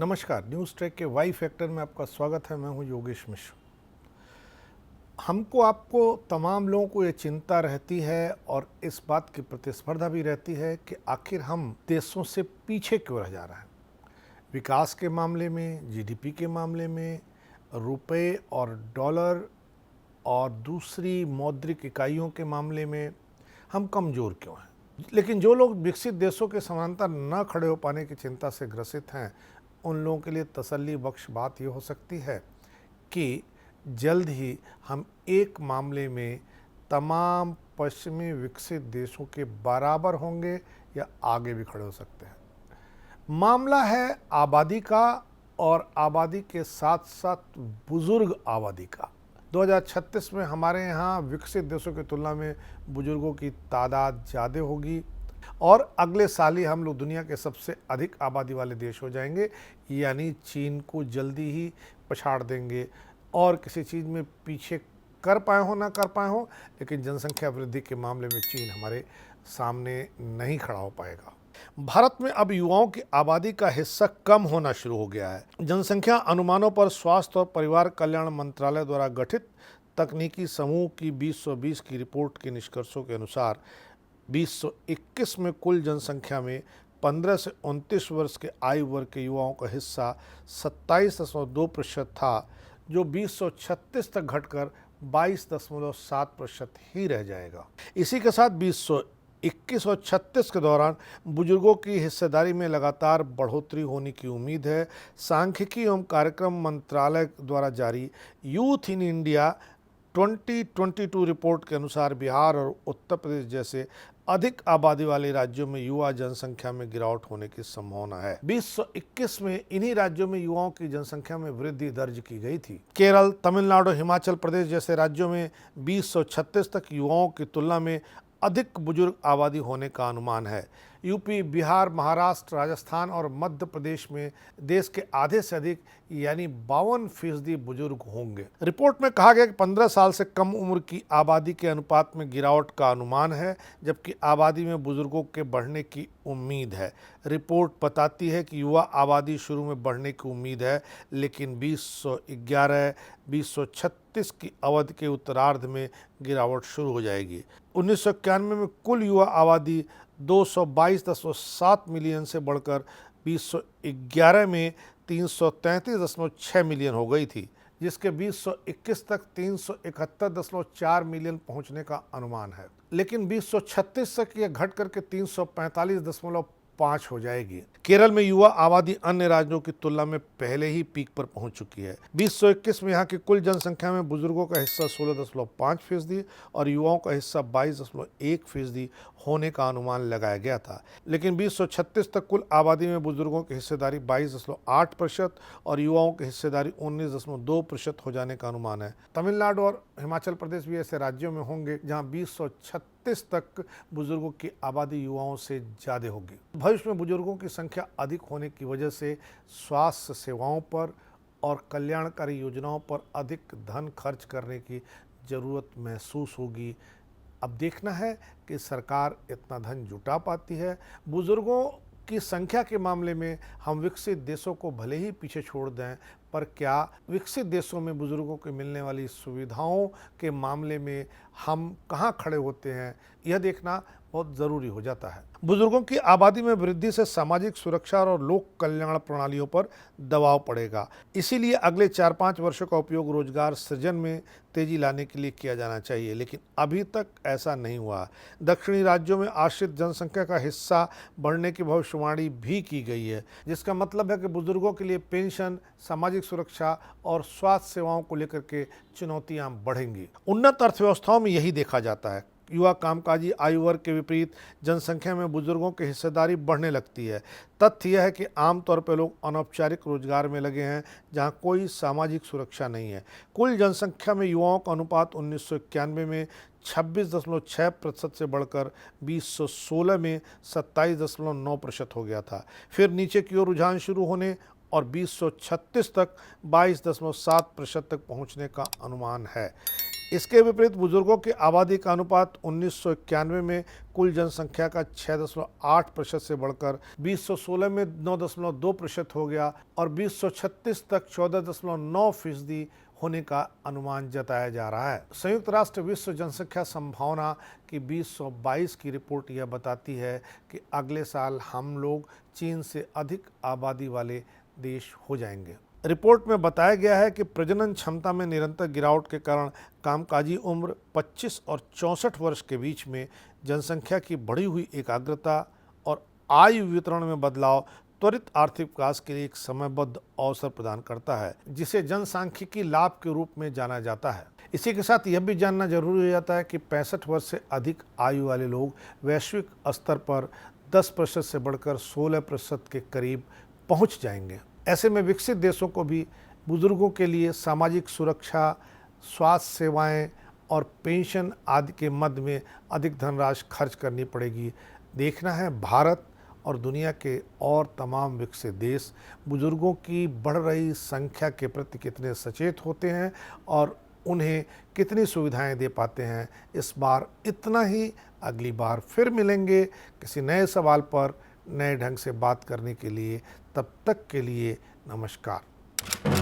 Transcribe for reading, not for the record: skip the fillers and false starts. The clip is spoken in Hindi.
नमस्कार, न्यूज़ ट्रैक के वाई फैक्टर में आपका स्वागत है। मैं हूं योगेश मिश्र। हमको आपको तमाम लोगों को ये चिंता रहती है और इस बात की प्रतिस्पर्धा भी रहती है कि आखिर हम देशों से पीछे क्यों रह जा रहे हैं। विकास के मामले में, जीडीपी के मामले में, रुपए और डॉलर और दूसरी मौद्रिक इकाइयों के मामले में हम कमज़ोर क्यों हैं। लेकिन जो लोग विकसित देशों के समानांतर न खड़े हो पाने की चिंता से ग्रसित हैं, उन लोगों के लिए तसल्ली बख्श बात ये हो सकती है कि जल्द ही हम एक मामले में तमाम पश्चिमी विकसित देशों के बराबर होंगे या आगे भी खड़े हो सकते हैं। मामला है आबादी का और आबादी के साथ साथ बुजुर्ग आबादी का। 2036 में हमारे यहाँ विकसित देशों की तुलना में बुजुर्गों की तादाद ज़्यादा होगी और अगले साल ही हम लोग दुनिया के सबसे अधिक आबादी वाले देश हो जाएंगे, यानी चीन को जल्दी ही पछाड़ देंगे। और किसी चीज़ में पीछे कर पाए हो ना कर पाए हो, लेकिन जनसंख्या वृद्धि के मामले में चीन हमारे सामने नहीं खड़ा हो पाएगा। भारत में अब युवाओं की आबादी का हिस्सा कम होना शुरू हो गया है। जनसंख्या अनुमानों पर स्वास्थ्य और परिवार कल्याण मंत्रालय द्वारा गठित तकनीकी समूह की 2020 की रिपोर्ट के निष्कर्षों के अनुसार 2021 में कुल जनसंख्या में 15 से 29 वर्ष के आयु वर्ग के युवाओं का हिस्सा 27.2% था, जो 2036 तक घटकर 22.7% ही रह जाएगा। इसी के साथ 2021 और 36 के दौरान बुजुर्गों की हिस्सेदारी में लगातार बढ़ोतरी होने की उम्मीद है। सांख्यिकी एवं कार्यक्रम मंत्रालय द्वारा जारी यूथ इन इंडिया 2022 रिपोर्ट के अनुसार बिहार और उत्तर प्रदेश जैसे अधिक आबादी वाले राज्यों में युवा जनसंख्या में गिरावट होने की संभावना है। 2021 में इन्हीं राज्यों में युवाओं की जनसंख्या में वृद्धि दर्ज की गई थी। केरल, तमिलनाडु, हिमाचल प्रदेश जैसे राज्यों में 2036 तक युवाओं की तुलना में अधिक बुजुर्ग आबादी होने का अनुमान है। यूपी, बिहार, महाराष्ट्र, राजस्थान और मध्य प्रदेश में देश के आधे से अधिक यानी 52% बुजुर्ग होंगे। रिपोर्ट में कहा गया कि 15 साल से कम उम्र की आबादी के अनुपात में गिरावट का अनुमान है, जबकि आबादी में बुजुर्गों के बढ़ने की उम्मीद है। रिपोर्ट बताती है कि युवा आबादी शुरू में बढ़ने की उम्मीद है, लेकिन 2011-2036 की अवधि के उत्तरार्ध में गिरावट शुरू हो जाएगी। 1991 में कुल युवा आबादी 222.7 मिलियन से बढ़कर 2011 में 333.6 मिलियन हो गई थी, जिसके 2021 तक 371.4 मिलियन पहुंचने का अनुमान है। लेकिन 2036 तक यह घट करके 345.5 हो जाएगी। केरल में युवा आबादी अन्य राज्यों की तुलना में पहले ही पीक पर पहुंच चुकी है। 2021 में यहाँ की कुल जनसंख्या में बुजुर्गों का हिस्सा 16.5% और युवाओं का हिस्सा 22.1% होने का अनुमान लगाया गया था। लेकिन 2036 तक कुल आबादी में बुजुर्गों की हिस्सेदारी 22.8% और युवाओं की हिस्सेदारी 19.2% हो जाने का अनुमान है। तमिलनाडु और हिमाचल प्रदेश भी ऐसे राज्यों में होंगे जहाँ 2036 तक बुजुर्गों की आबादी युवाओं से ज़्यादा होगी। भविष्य में बुजुर्गों की संख्या अधिक होने की वजह से स्वास्थ्य सेवाओं पर और कल्याणकारी योजनाओं पर अधिक धन खर्च करने की ज़रूरत महसूस होगी। अब देखना है कि सरकार इतना धन जुटा पाती है। बुजुर्गों की संख्या के मामले में हम विकसित देशों को भले ही पीछे छोड़ दें, पर क्या विकसित देशों में बुजुर्गों को मिलने वाली सुविधाओं के मामले में हम कहाँ खड़े होते हैं, यह देखना बहुत ज़रूरी हो जाता है। बुजुर्गों की आबादी में वृद्धि से सामाजिक सुरक्षा और लोक कल्याण प्रणालियों पर दबाव पड़ेगा। इसीलिए अगले 4-5 वर्षों का उपयोग रोजगार सृजन में तेजी लाने के लिए किया जाना चाहिए, लेकिन अभी तक ऐसा नहीं हुआ। दक्षिणी राज्यों में आश्रित जनसंख्या का हिस्सा बढ़ने की भविष्यवाणी भी की गई है, जिसका मतलब है कि बुजुर्गों के लिए पेंशन, सामाजिक सुरक्षा और स्वास्थ्य सेवाओं को लेकर के चुनौतियां बढ़ेंगी। उन्नत अर्थव्यवस्थाओं में यही देखा जाता है। युवा कामकाजी आयु वर्ग के विपरीत जनसंख्या में बुजुर्गों की हिस्सेदारी बढ़ने लगती है। तथ्य यह है कि आमतौर पर लोग अनौपचारिक रोजगार में लगे हैं, जहां कोई सामाजिक सुरक्षा नहीं है। कुल जनसंख्या में युवाओं का अनुपात 1991 में 26.6% से बढ़कर 2016 में 27.9% हो गया था। फिर नीचे की ओर रुझान शुरू होने और 2036 तक 22.7% तक पहुंचने का अनुमान है। इसके विपरीत बुजुर्गों की आबादी का अनुपात 1991 में कुल जनसंख्या का 6.8% से बढ़कर 2016 में 9.2% हो गया और 2036 तक 14.9% होने का अनुमान जताया जा रहा है। संयुक्त राष्ट्र विश्व जनसंख्या संभावना की 2022 की रिपोर्ट यह बताती है कि अगले साल हम लोग चीन से अधिक आबादी वाले देश हो जाएंगे। रिपोर्ट में बताया गया है कि प्रजनन क्षमता में निरंतर गिरावट के कारण कामकाजी उम्र 25 और 64 वर्ष के बीच में जनसंख्या की बढ़ी हुई एकाग्रता और आयु वितरण में बदलाव त्वरित आर्थिक विकास के लिए एक समयबद्ध अवसर प्रदान करता है, जिसे जनसांख्यिकी लाभ के रूप में जाना जाता है। इसी के साथ यह भी जानना जरूरी हो जाता है कि 65 वर्ष से अधिक आयु वाले लोग वैश्विक स्तर पर 10% से बढ़कर 16% के करीब पहुंच जाएंगे। ऐसे में विकसित देशों को भी बुजुर्गों के लिए सामाजिक सुरक्षा, स्वास्थ्य सेवाएं और पेंशन आदि के मद में अधिक धनराशि खर्च करनी पड़ेगी। देखना है भारत और दुनिया के और तमाम विकसित देश बुजुर्गों की बढ़ रही संख्या के प्रति कितने सचेत होते हैं और उन्हें कितनी सुविधाएं दे पाते हैं। इस बार इतना ही। अगली बार फिर मिलेंगे किसी नए सवाल पर नए ढंग से बात करने के लिए। तब तक के लिए नमस्कार।